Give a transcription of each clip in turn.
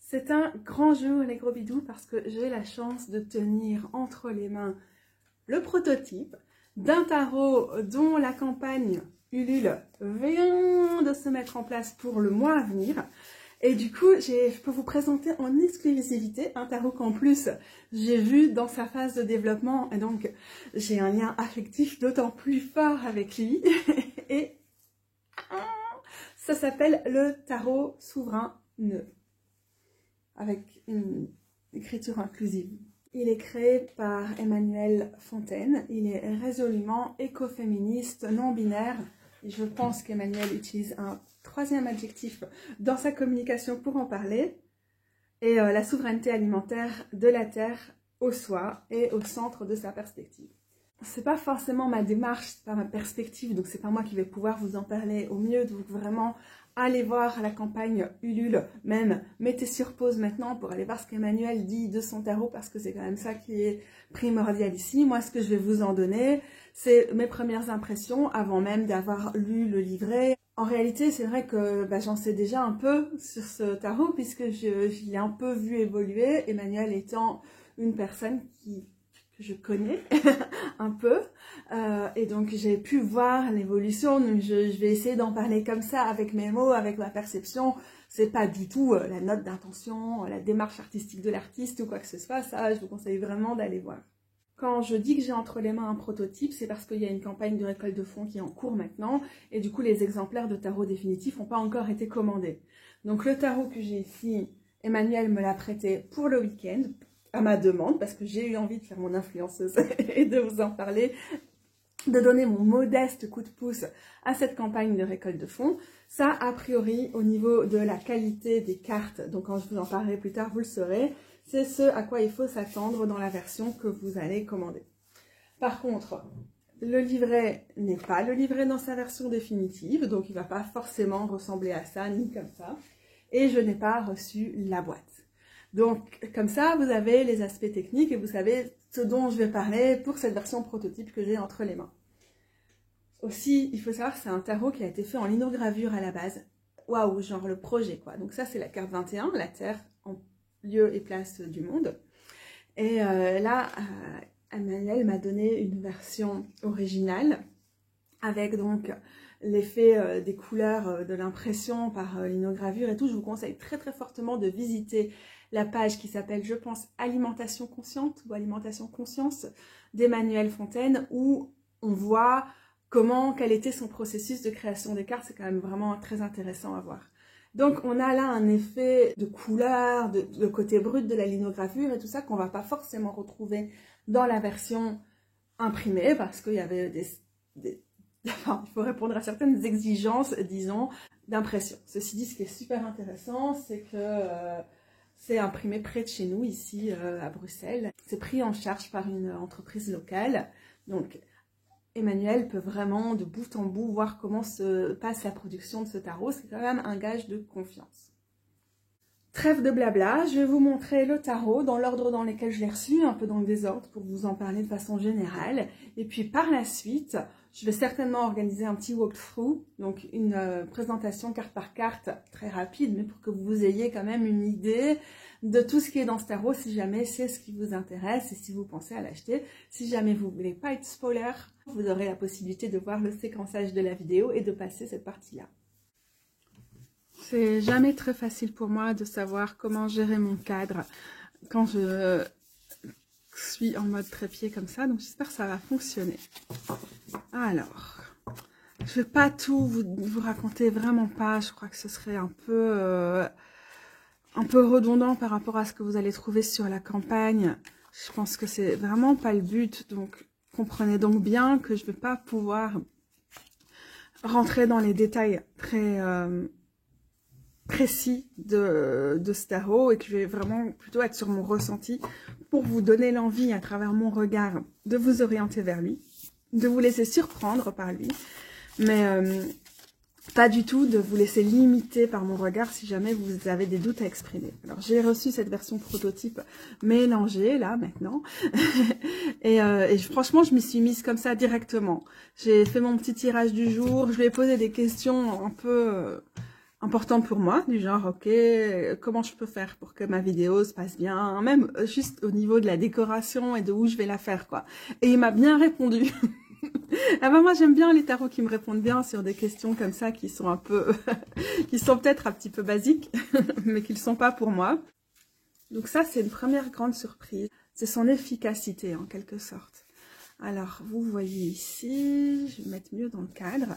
C'est un grand jour les gros bidous parce que j'ai la chance de tenir entre les mains le prototype d'un tarot dont la campagne Ulule vient de se mettre en place pour le mois à venir. Et du coup, je peux vous présenter en exclusivité un tarot qu'en plus j'ai vu dans sa phase de développement. Et donc, j'ai un lien affectif d'autant plus fort avec lui. Et ça s'appelle le tarot souverain nœud, avec une écriture inclusive. Il est créé par Emmanuel Fontaine. Il est résolument écoféministe, non-binaire. Et je pense qu'Emmanuel utilise un troisième adjectif dans sa communication pour en parler. Et la souveraineté alimentaire de la Terre au soi et au centre de sa perspective. C'est pas forcément ma démarche, c'est pas ma perspective, donc c'est pas moi qui vais pouvoir vous en parler au mieux. Donc vraiment, allez voir la campagne Ulule, même mettez sur pause maintenant pour aller voir ce qu'Emmanuel dit de son tarot, parce que c'est quand même ça qui est primordial ici. Moi, ce que je vais vous en donner, c'est mes premières impressions avant même d'avoir lu le livret. En réalité, c'est vrai que j'en sais déjà un peu sur ce tarot, puisque je l'ai un peu vu évoluer, Emmanuel étant une personne que je connais un peu, et donc j'ai pu voir l'évolution. Donc je vais essayer d'en parler comme ça, avec mes mots, avec ma perception. C'est pas du tout la note d'intention, la démarche artistique de l'artiste ou quoi que ce soit. Ça, je vous conseille vraiment d'aller voir. Quand je dis que j'ai entre les mains un prototype, c'est parce qu'il y a une campagne de récolte de fonds qui est en cours maintenant, et du coup les exemplaires de tarot définitifs n'ont pas encore été commandés. Donc le tarot que j'ai ici, Emmanuel me l'a prêté pour le week-end, à ma demande, parce que j'ai eu envie de faire mon influenceuse et de vous en parler, de donner mon modeste coup de pouce à cette campagne de récolte de fonds. Ça, a priori, au niveau de la qualité des cartes, donc quand je vous en parlerai plus tard, vous le saurez, c'est ce à quoi il faut s'attendre dans la version que vous allez commander. Par contre, le livret n'est pas le livret dans sa version définitive, donc il ne va pas forcément ressembler à ça, ni comme ça, et je n'ai pas reçu la boîte. Donc, comme ça, vous avez les aspects techniques et vous savez ce dont je vais parler pour cette version prototype que j'ai entre les mains. Aussi, il faut savoir que c'est un tarot qui a été fait en linogravure à la base. Waouh, genre le projet, quoi. Donc ça, c'est la carte 21, la Terre en lieu et place du monde. Et là, Emmanuel m'a donné une version originale avec donc l'effet des couleurs de l'impression par linogravure et tout. Je vous conseille très très fortement de visiter la page qui s'appelle, je pense, Alimentation Consciente ou Alimentation Conscience d'Emmanuel Fontaine, où on voit quel était son processus de création des cartes. C'est quand même vraiment très intéressant à voir. Donc on a là un effet de couleur, de côté brut de la linogravure et tout ça qu'on va pas forcément retrouver dans la version imprimée, parce qu'il y avait enfin, il faut répondre à certaines exigences, disons, d'impression. Ceci dit, ce qui est super intéressant, c'est que c'est imprimé près de chez nous, ici à Bruxelles. C'est pris en charge par une entreprise locale. Donc, Emmanuel peut vraiment, de bout en bout, voir comment se passe la production de ce tarot. C'est quand même un gage de confiance. Trêve de blabla, je vais vous montrer le tarot dans l'ordre dans lequel je l'ai reçu, un peu dans le désordre pour vous en parler de façon générale. Et puis par la suite, je vais certainement organiser un petit walkthrough, donc une présentation carte par carte très rapide, mais pour que vous ayez quand même une idée de tout ce qui est dans ce tarot, si jamais c'est ce qui vous intéresse et si vous pensez à l'acheter. Si jamais vous ne voulez pas être spoiler, vous aurez la possibilité de voir le séquençage de la vidéo et de passer cette partie-là. C'est jamais très facile pour moi de savoir comment gérer mon cadre quand je suis en mode trépied comme ça, donc j'espère que ça va fonctionner. Alors, je vais pas tout vous raconter, vraiment pas, je crois que ce serait un peu redondant par rapport à ce que vous allez trouver sur la campagne. Je pense que c'est vraiment pas le but, donc comprenez donc bien que je vais pas pouvoir rentrer dans les détails très précis de ce tarot, et que je vais vraiment plutôt être sur mon ressenti pour vous donner l'envie à travers mon regard de vous orienter vers lui, de vous laisser surprendre par lui, mais pas du tout de vous laisser limiter par mon regard si jamais vous avez des doutes à exprimer. Alors j'ai reçu cette version prototype mélangée là maintenant et franchement je m'y suis mise comme ça directement. J'ai fait mon petit tirage du jour, je lui ai posé des questions un peu important pour moi, du genre, ok, comment je peux faire pour que ma vidéo se passe bien, même juste au niveau de la décoration et de où je vais la faire, quoi. Et il m'a bien répondu. Ah ben moi j'aime bien les tarots qui me répondent bien sur des questions comme ça qui sont un peu, qui sont peut-être un petit peu basiques, mais qui ne le sont pas pour moi. Donc ça c'est une première grande surprise, c'est son efficacité en quelque sorte. Alors vous voyez ici, je vais mettre mieux dans le cadre,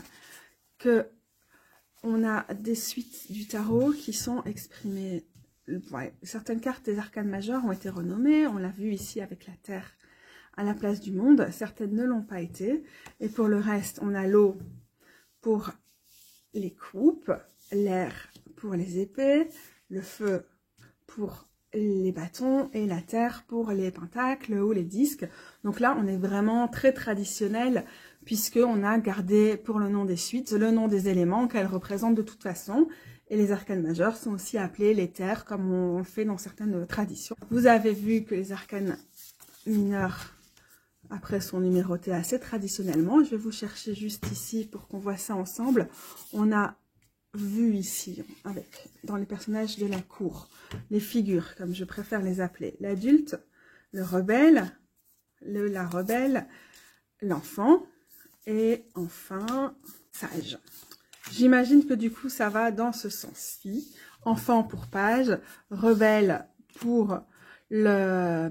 que on a des suites du tarot qui sont exprimées. Ouais, certaines cartes des arcanes majeures ont été renommées, on l'a vu ici avec la Terre à la place du monde, certaines ne l'ont pas été. Et pour le reste, on a l'eau pour les coupes, l'air pour les épées, le feu pour les bâtons et la terre pour les pentacles ou les disques. Donc là, on est vraiment très traditionnel puisqu'on a gardé pour le nom des suites le nom des éléments qu'elles représentent de toute façon. Et les arcanes majeures sont aussi appelées les terres comme on fait dans certaines traditions. Vous avez vu que les arcanes mineurs après sont numérotés assez traditionnellement. Je vais vous chercher juste ici pour qu'on voit ça ensemble. On a vu ici, dans les personnages de la cour, les figures, comme je préfère les appeler. L'adulte, le rebelle, la rebelle, l'enfant, et enfin, sage. J'imagine que du coup, ça va dans ce sens-ci. Enfant pour page, rebelle pour le...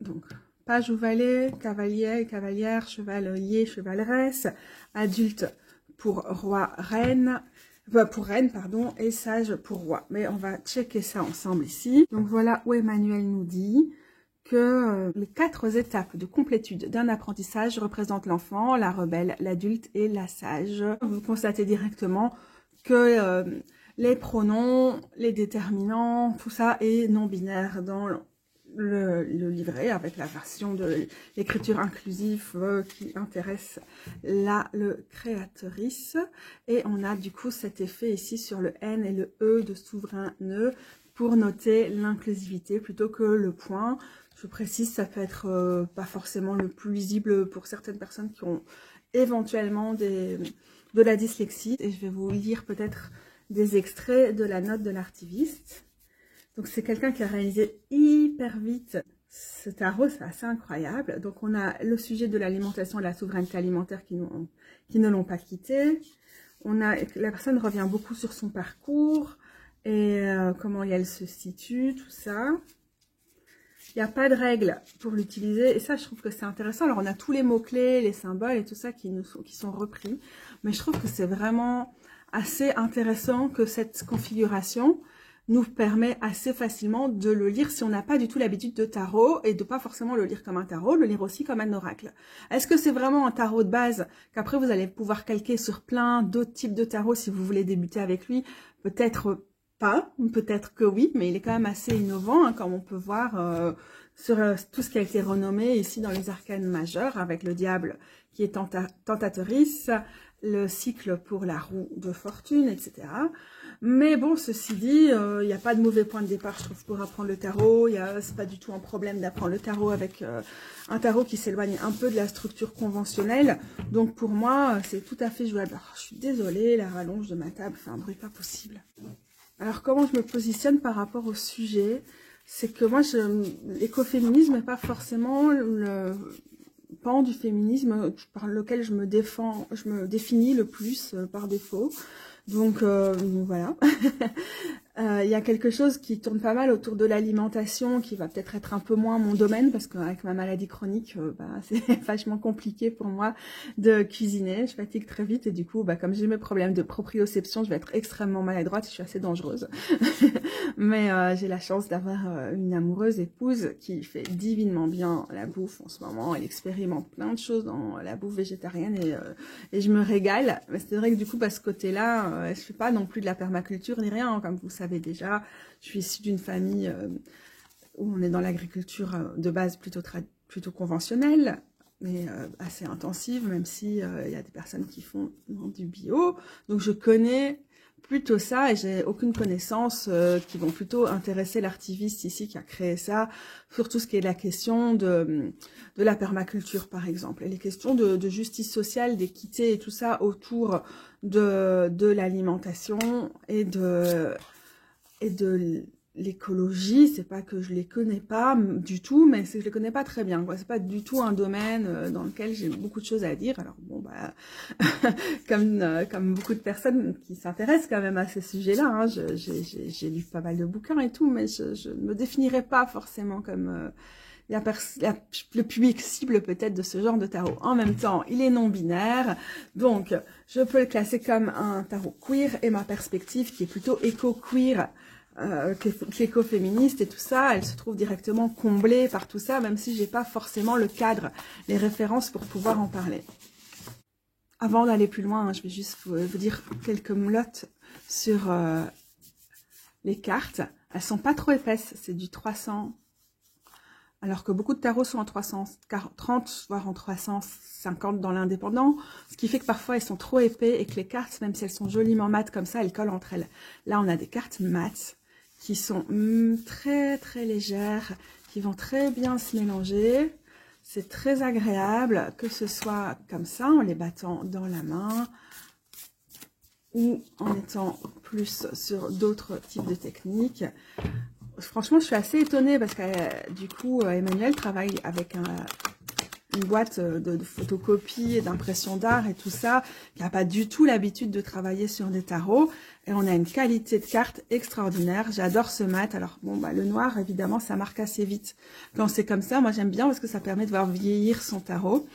Donc, page ou valet, cavalier, cavalière, chevalier, chevaleresse, adulte pour roi, reine, pour reine, pardon, et sage pour roi. Mais on va checker ça ensemble ici. Donc voilà où Emmanuel nous dit que les 4 étapes de complétude d'un apprentissage représentent l'enfant, la rebelle, l'adulte et la sage. Vous constatez directement que les pronoms, les déterminants, tout ça est non binaire dans le livret avec la version de l'écriture inclusive qui intéresse le créatrice. Et on a du coup cet effet ici sur le N et le E de souverain nœud pour noter l'inclusivité plutôt que le point. Je précise, ça peut être pas forcément le plus lisible pour certaines personnes qui ont éventuellement de la dyslexie. Et je vais vous lire peut-être des extraits de la note de l'archiviste. Donc c'est quelqu'un qui a réalisé hyper vite ce tarot, c'est assez incroyable. Donc on a le sujet de l'alimentation et de la souveraineté alimentaire qui ne l'ont pas quitté. La personne revient beaucoup sur son parcours et comment elle se situe, tout ça. Il n'y a pas de règle pour l'utiliser et ça je trouve que c'est intéressant. Alors on a tous les mots-clés, les symboles et tout ça qui sont repris. Mais je trouve que c'est vraiment assez intéressant que cette configuration nous permet assez facilement de le lire si on n'a pas du tout l'habitude de tarot et de pas forcément le lire comme un tarot, le lire aussi comme un oracle. Est-ce que c'est vraiment un tarot de base qu'après vous allez pouvoir calquer sur plein d'autres types de tarots si vous voulez débuter avec lui? Peut-être pas, peut-être que oui, mais il est quand même assez innovant, hein, comme on peut voir sur tout ce qui a été renommé ici dans les arcanes majeures avec le diable qui est tentatrice, le cycle pour la roue de fortune, etc. Mais bon, ceci dit, il n'y a pas de mauvais point de départ, je trouve, pour apprendre le tarot. C'est pas du tout un problème d'apprendre le tarot avec un tarot qui s'éloigne un peu de la structure conventionnelle. Donc pour moi, c'est tout à fait jouable. Alors, je suis désolée, la rallonge de ma table fait un bruit pas possible. Alors comment je me positionne par rapport au sujet? C'est que moi, l'écoféminisme n'est pas forcément le pan du féminisme par lequel je me définis le plus par défaut. Donc voilà, il y a quelque chose qui tourne pas mal autour de l'alimentation, qui va peut-être être un peu moins mon domaine, parce qu'avec ma maladie chronique, c'est vachement compliqué pour moi de cuisiner, je fatigue très vite, et du coup, comme j'ai mes problèmes de proprioception, je vais être extrêmement maladroite, je suis assez dangereuse. Mais j'ai la chance d'avoir une amoureuse épouse qui fait divinement bien la bouffe en ce moment, elle expérimente plein de choses dans la bouffe végétarienne, et je me régale. Mais c'est vrai que du coup, à ce côté-là, je ne fais pas non plus de la permaculture ni rien, hein, comme vous savez déjà. Je suis issue d'une famille où on est dans l'agriculture de base plutôt conventionnelle, mais assez intensive, même si il y a des personnes qui font du bio. Donc je connais plutôt ça, et j'ai aucune connaissance qui vont plutôt intéresser l'artiviste ici qui a créé ça, sur tout ce qui est la question de la permaculture par exemple, et les questions de justice sociale, d'équité et tout ça autour de l'alimentation et de l'écologie. C'est pas que je les connais pas du tout, mais c'est que je les connais pas très bien, quoi. C'est pas du tout un domaine dans lequel j'ai beaucoup de choses à dire. Alors bon, bah, comme beaucoup de personnes qui s'intéressent quand même à ces sujets-là, hein, j'ai lu pas mal de bouquins et tout, mais je ne me définirais pas forcément comme le public cible peut-être de ce genre de tarot. En même temps, il est non-binaire, donc je peux le classer comme un tarot queer, et ma perspective qui est plutôt éco-queer, éco-féministe et tout ça, elle se trouve directement comblée par tout ça, même si j'ai pas forcément le cadre, les références pour pouvoir en parler. Avant d'aller plus loin, je vais juste vous dire quelques molottes sur les cartes. Elles sont pas trop épaisses, c'est du 300, alors que beaucoup de tarots sont en 330, voire en 350 dans l'indépendant, ce qui fait que parfois elles sont trop épais et que les cartes, même si elles sont joliment mates comme ça, elles collent entre elles. Là, on a des cartes mates qui sont très très légères, qui vont très bien se mélanger. C'est très agréable, que ce soit comme ça, en les battant dans la main, ou en étant plus sur d'autres types de techniques. Franchement, je suis assez étonnée parce que du coup, Emmanuel travaille avec une boîte de photocopie et d'impression d'art et tout ça, qui n'a pas du tout l'habitude de travailler sur des tarots. Et on a une qualité de carte extraordinaire. J'adore ce mat. Alors bon, bah le noir, évidemment, ça marque assez vite. Quand c'est comme ça, moi j'aime bien parce que ça permet de voir vieillir son tarot.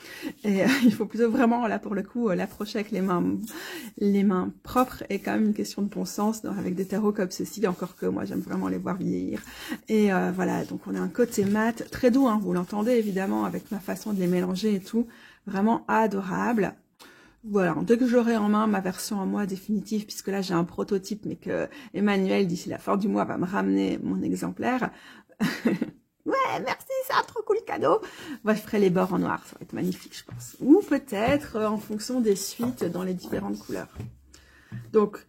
Et il faut plutôt vraiment, là pour le coup, l'approcher avec les mains propres, et quand même une question de bon sens avec des tarots comme ceci. Encore que moi j'aime vraiment les voir vieillir. Et voilà, donc on a un côté mat très doux, hein, vous l'entendez évidemment avec ma façon de les mélanger et tout. Vraiment adorable. Voilà, dès que j'aurai en main ma version à moi définitive, puisque là j'ai un prototype, mais que Emmanuel, d'ici la fin du mois, va me ramener mon exemplaire. Ouais, merci, c'est un trop cool cadeau. Ouais, je ferai les bords en noir, ça va être magnifique, je pense. Ou peut-être en fonction des suites dans les différentes couleurs. Donc,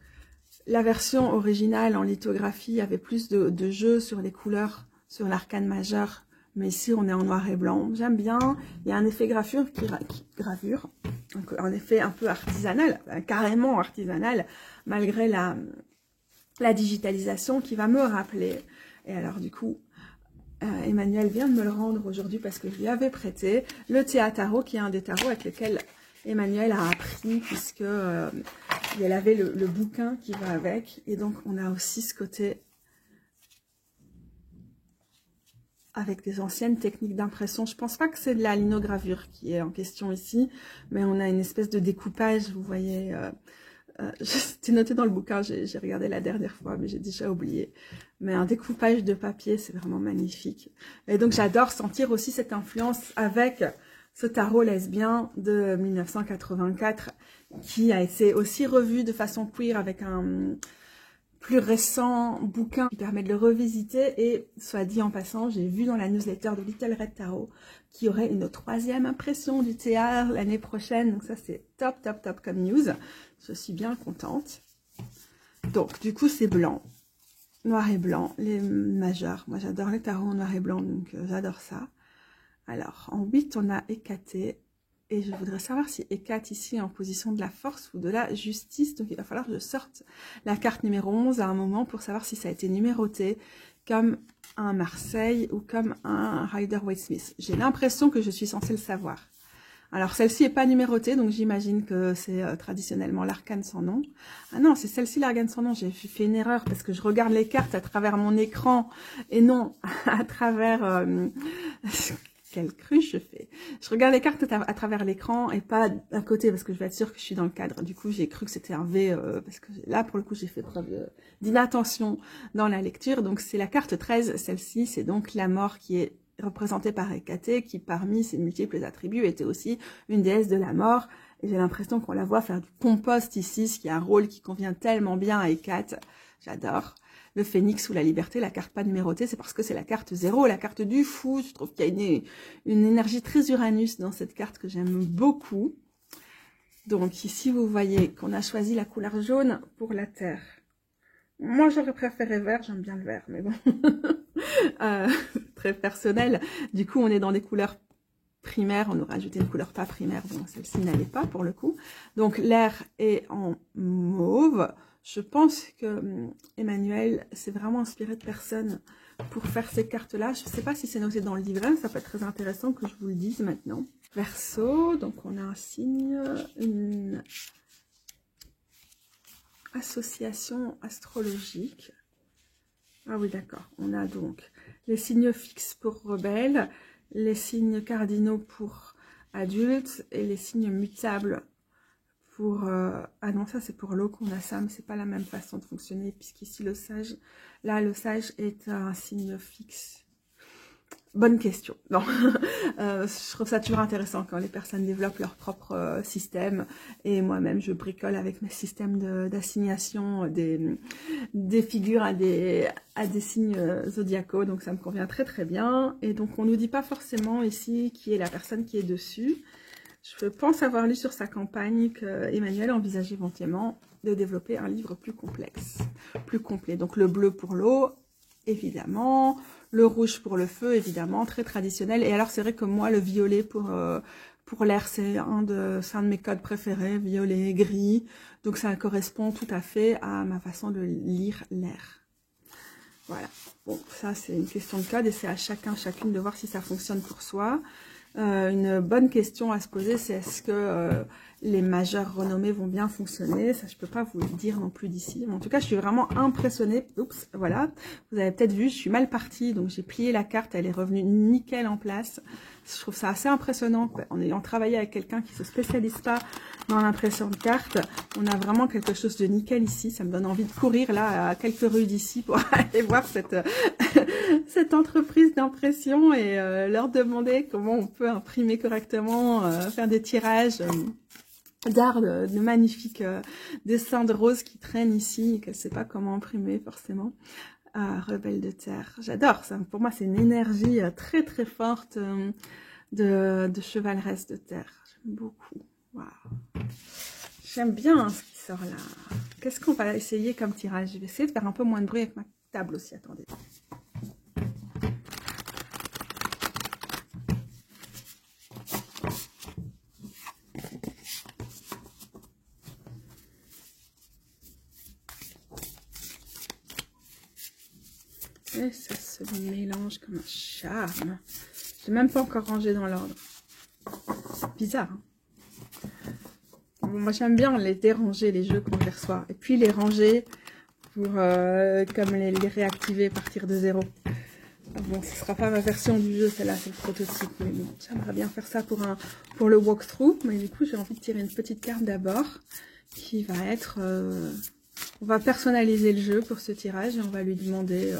la version originale en lithographie avait plus de jeu sur les couleurs, sur l'arcane majeur. Mais ici, on est en noir et blanc. J'aime bien. Il y a un effet gravure, un effet un peu artisanal, carrément artisanal, malgré la digitalisation qui va me rappeler. Et alors, du coup, Emmanuel vient de me le rendre aujourd'hui parce que je lui avais prêté le Théa Tarot, qui est un des tarots avec lesquels Emmanuel a appris, puisque elle avait le bouquin qui va avec. Et donc, on a aussi ce côté avec des anciennes techniques d'impression. Je pense pas que c'est de la linogravure qui est en question ici, mais on a une espèce de découpage, vous voyez. C'était noté dans le bouquin, j'ai regardé la dernière fois, mais j'ai déjà oublié. Mais un découpage de papier, c'est vraiment magnifique. Et donc j'adore sentir aussi cette influence avec ce tarot lesbien de 1984, qui a été aussi revu de façon queer avec un plus récent bouquin qui permet de le revisiter. Et soit dit en passant, j'ai vu dans la newsletter de Little Red Tarot qu'il y aurait une 3e impression du théâtre l'année prochaine. Donc ça, c'est top, top, top comme news. Je suis bien contente. Donc, du coup, c'est blanc. Noir et blanc, les majeurs. Moi, j'adore les tarots en noir et blanc, donc j'adore ça. Alors, en 8, on a Hécaté. Et je voudrais savoir si Hécate ici est en position de la force ou de la justice. Donc il va falloir que je sorte la carte numéro 11 à un moment pour savoir si ça a été numéroté comme un Marseille ou comme un Rider-Waite-Smith. J'ai l'impression que je suis censée le savoir. Alors celle-ci n'est pas numérotée, donc j'imagine que c'est traditionnellement l'arcane sans nom. Ah non, c'est celle-ci l'arcane sans nom. J'ai fait une erreur parce que je regarde les cartes à travers mon écran et non à travers... Quelle cruche je fais. Je regarde les cartes à travers l'écran et pas à côté parce que je vais être sûre que je suis dans le cadre. Du coup, j'ai cru que c'était un V parce que là, pour le coup, j'ai fait preuve d'inattention dans la lecture. Donc, c'est la carte 13. Celle-ci, c'est donc la mort qui est représentée par Hécaté, qui parmi ses multiples attributs était aussi une déesse de la mort. Et j'ai l'impression qu'on la voit faire du compost ici, ce qui est un rôle qui convient tellement bien à Hécate. J'adore. Le phénix ou la liberté, la carte pas numérotée, c'est parce que c'est la carte 0, la carte du fou. Je trouve qu'il y a une énergie très Uranus dans cette carte que j'aime beaucoup. Donc ici, vous voyez qu'on a choisi la couleur jaune pour la terre. Moi, j'aurais préféré vert, j'aime bien le vert, mais bon, très personnel. Du coup, on est dans des couleurs primaires, on aurait ajouté une couleur pas primaire, bon, celle-ci n'allait pas pour le coup. Donc l'air est en mauve. Je pense que Emmanuel s'est vraiment inspiré de personnes pour faire ces cartes-là. Je ne sais pas si c'est noté dans le livret, ça peut être très intéressant que je vous le dise maintenant. Verseau, donc on a un signe, une association astrologique. Ah oui, d'accord. On a donc les signes fixes pour rebelles, les signes cardinaux pour adultes et les signes mutables pour... ah non, ça c'est pour l'eau qu'on a ça, mais c'est pas la même façon de fonctionner, puisqu'ici le sage, là le sage est un signe fixe. Bonne question. Non, je trouve ça toujours intéressant quand les personnes développent leur propre système. Et moi-même, je bricole avec mes systèmes d'assignation des figures à des signes zodiacaux. Donc, ça me convient très très bien. Et donc, on ne nous dit pas forcément ici qui est la personne qui est dessus. Je pense avoir lu sur sa campagne qu'Emmanuel envisageait éventuellement de développer un livre plus complexe, plus complet. Donc, le bleu pour l'eau, évidemment. Le rouge pour le feu, évidemment, très traditionnel. Et alors, c'est vrai que moi, le violet pour l'air, c'est un de mes codes préférés, violet, gris. Donc, ça correspond tout à fait à ma façon de lire l'air. Voilà. Bon, ça, c'est une question de code et c'est à chacune de voir si ça fonctionne pour soi. Une bonne question à se poser, c'est est-ce que les majeurs renommés vont bien fonctionner? Ça, je peux pas vous le dire non plus d'ici. Mais en tout cas, je suis vraiment impressionnée. Oups, voilà. Vous avez peut-être vu, je suis mal partie, donc j'ai plié la carte, elle est revenue nickel en place. Je trouve ça assez impressionnant. En ayant travaillé avec quelqu'un qui se spécialise pas dans l'impression de cartes, on a vraiment quelque chose de nickel ici. Ça me donne envie de courir là à quelques rues d'ici pour aller voir cette entreprise d'impression et leur demander comment on peut imprimer correctement, faire des tirages d'art, de magnifiques dessins de roses qui traînent ici et qu'elle ne sait pas comment imprimer forcément. Rebelle de terre, j'adore ça. Pour moi, c'est une énergie très très forte de chevaleresse de terre. J'aime beaucoup. Waouh. J'aime bien ce qui sort là. Qu'est-ce qu'on va essayer comme tirage? Je vais essayer de faire un peu moins de bruit avec ma table aussi. Attendez. Et ça se mélange comme un charme. Je n'ai même pas encore rangé dans l'ordre. Bizarre, hein? Bon, moi, j'aime bien les déranger, les jeux qu'on les reçoit. Et puis les ranger pour comme les réactiver à partir de zéro. Bon, ce ne sera pas ma version du jeu, celle-là, c'est le prototype. Mais bon, j'aimerais bien faire ça pour le walkthrough. Mais du coup, j'ai envie de tirer une petite carte d'abord qui va être... on va personnaliser le jeu pour ce tirage et on va lui demander...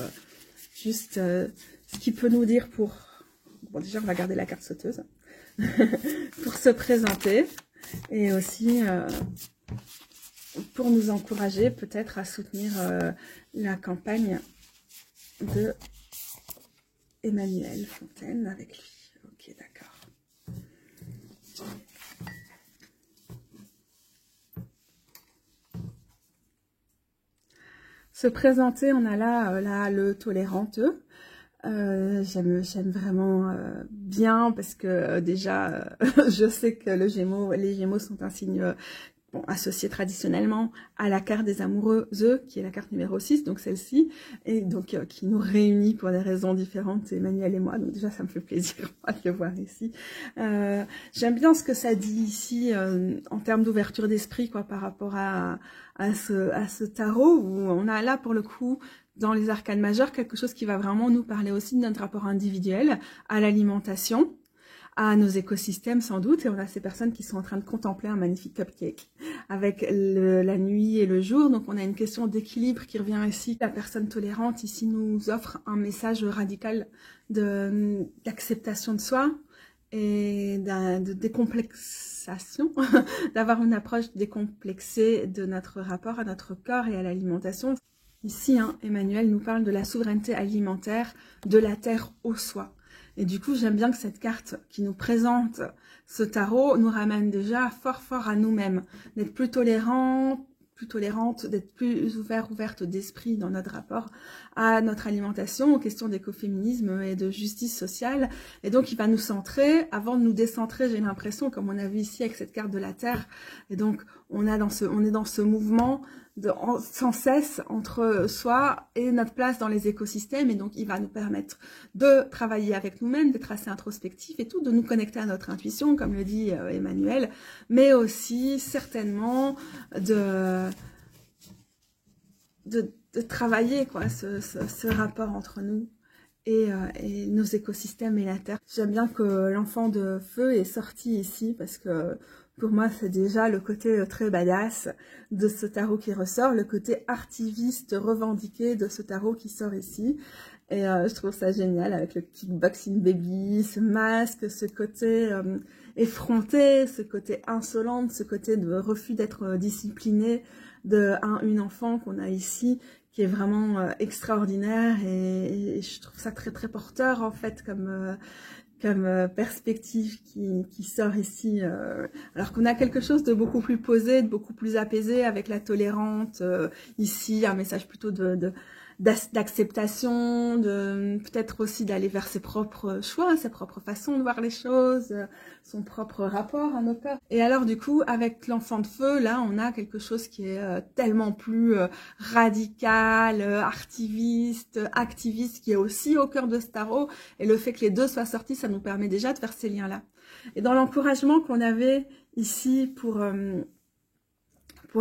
juste ce qu'il peut nous dire pour... Bon, déjà, on va garder la carte sauteuse. Pour se présenter. Et aussi pour nous encourager peut-être à soutenir la campagne de Emmanuel Fontaine avec lui. Ok, d'accord. Se présenter, on a là le toléranteux. J'aime vraiment bien parce que déjà je sais que les Gémeaux sont un signe bon, associé traditionnellement à la carte des amoureuses, qui est la carte numéro 6, donc celle-ci, et donc qui nous réunit pour des raisons différentes, Emmanuel et moi, donc déjà ça me fait plaisir de le voir ici. J'aime bien ce que ça dit ici en termes d'ouverture d'esprit quoi par rapport à ce tarot, où on a là pour le coup dans les arcanes majeures, quelque chose qui va vraiment nous parler aussi de notre rapport individuel à l'alimentation, à nos écosystèmes sans doute, et on a ces personnes qui sont en train de contempler un magnifique cupcake avec la nuit et le jour, donc on a une question d'équilibre qui revient ici. La personne tolérante ici nous offre un message radical d'acceptation de soi et de décomplexation, d'avoir une approche décomplexée de notre rapport à notre corps et à l'alimentation. Ici, Emmanuel nous parle de la souveraineté alimentaire de la terre au soi. Et du coup, j'aime bien que cette carte qui nous présente ce tarot nous ramène déjà fort à nous-mêmes, d'être plus tolérante, d'être plus ouverte d'esprit dans notre rapport à notre alimentation, aux questions d'écoféminisme et de justice sociale. Et donc, il va nous centrer, avant de nous décentrer, j'ai l'impression, comme on a vu ici avec cette carte de la Terre. Et donc, on est dans ce mouvement sans cesse entre soi et notre place dans les écosystèmes. Et donc, il va nous permettre de travailler avec nous-mêmes, d'être assez introspectif et tout, de nous connecter à notre intuition, comme le dit Emmanuel, mais aussi certainement de travailler quoi, ce rapport entre nous et nos écosystèmes et la Terre. J'aime bien que l'enfant de feu est sorti ici parce que pour moi c'est déjà le côté très badass de ce tarot qui ressort, le côté artiviste revendiqué de ce tarot qui sort ici. Et je trouve ça génial avec le kickboxing baby, ce masque, ce côté effronté, ce côté insolente, ce côté de refus d'être discipliné une enfant qu'on a ici, qui est vraiment extraordinaire et je trouve ça très porteur en fait comme perspective qui sort ici, alors qu'on a quelque chose de beaucoup plus posé, de beaucoup plus apaisé avec la tolérante, ici un message plutôt d'acceptation, de peut-être aussi d'aller vers ses propres choix, ses propres façons de voir les choses, son propre rapport à nos peurs. Et alors du coup, avec l'enfant de feu, là, on a quelque chose qui est tellement plus radical, artiviste, activiste, qui est aussi au cœur de ce tarot. Et le fait que les deux soient sortis, ça nous permet déjà de faire ces liens-là. Et dans l'encouragement qu'on avait ici pour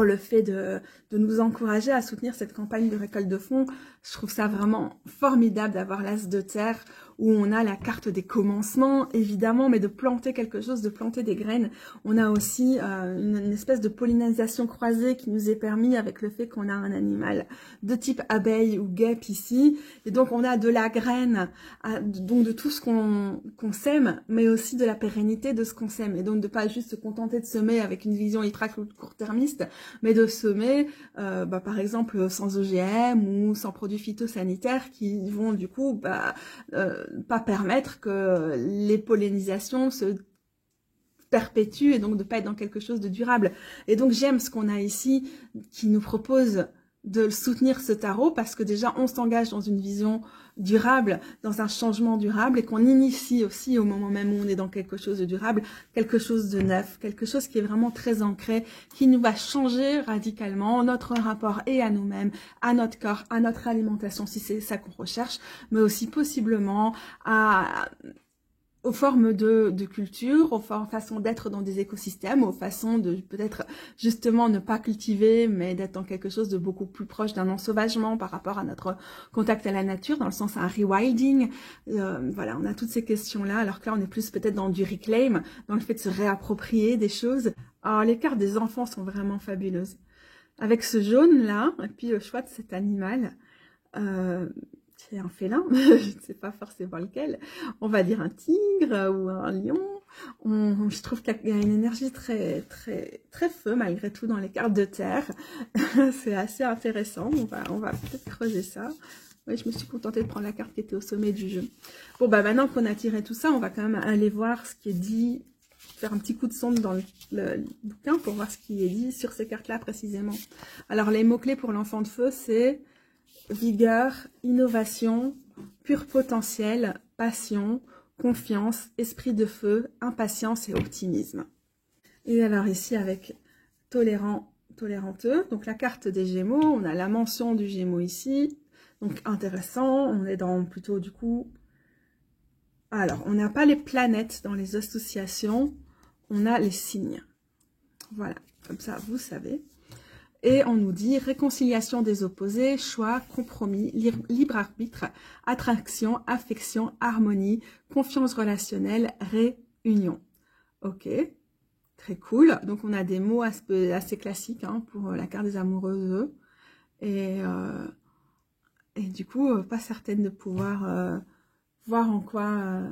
le fait de nous encourager à soutenir cette campagne de récolte de fonds, je trouve ça vraiment formidable d'avoir l'as de terre où on a la carte des commencements, évidemment, mais de planter quelque chose, de planter des graines. On a aussi une espèce de pollinisation croisée qui nous est permis avec le fait qu'on a un animal de type abeille ou guêpe ici. Et donc, on a de la graine, donc de tout ce qu'on sème, mais aussi de la pérennité de ce qu'on sème. Et donc, de pas juste se contenter de semer avec une vision ultra court-termiste, mais de semer, par exemple, sans OGM ou sans produits phytosanitaires qui vont du coup pas permettre que les pollinisations se perpétuent et donc de pas être dans quelque chose de durable. Et donc j'aime ce qu'on a ici qui nous propose de soutenir ce tarot parce que déjà on s'engage dans une vision durable, dans un changement durable et qu'on initie aussi au moment même où on est dans quelque chose de durable, quelque chose de neuf, quelque chose qui est vraiment très ancré, qui nous va changer radicalement notre rapport et à nous-mêmes, à notre corps, à notre alimentation si c'est ça qu'on recherche, mais aussi possiblement aux formes de culture, aux façons d'être dans des écosystèmes, aux façons de peut-être justement ne pas cultiver, mais d'être dans quelque chose de beaucoup plus proche d'un ensauvagement par rapport à notre contact à la nature, dans le sens un rewilding. Voilà, on a toutes ces questions-là, alors que là on est plus peut-être dans du reclaim, dans le fait de se réapproprier des choses. Alors les cartes des enfants sont vraiment fabuleuses. Avec ce jaune-là, et puis le choix de cet animal, c'est un félin, je ne sais pas forcément lequel, on va dire un tigre ou un lion. Je trouve qu'il y a une énergie très feu malgré tout dans les cartes de terre. C'est assez intéressant, on va peut-être creuser ça. Oui, je me suis contentée de prendre la carte qui était au sommet du jeu. Bon, maintenant qu'on a tiré tout ça, on va quand même aller voir ce qui est dit, faire un petit coup de sonde dans le bouquin pour voir ce qui est dit sur ces cartes-là précisément. Alors, les mots-clés pour l'enfant de feu, c'est vigueur, innovation, pur potentiel, passion, confiance, esprit de feu, impatience et optimisme. Et alors ici avec toléranteux, donc la carte des Gémeaux, on a la mention du Gémeaux ici, donc intéressant, on est dans plutôt du coup... Alors, on n'a pas les planètes dans les associations, on a les signes. Voilà, comme ça vous savez. Et on nous dit réconciliation des opposés, choix, compromis, libre arbitre, attraction, affection, harmonie, confiance relationnelle, réunion. Ok, très cool. Donc on a des mots assez classiques hein, pour la carte des amoureuses. Et du coup, pas certaine de pouvoir voir en quoi...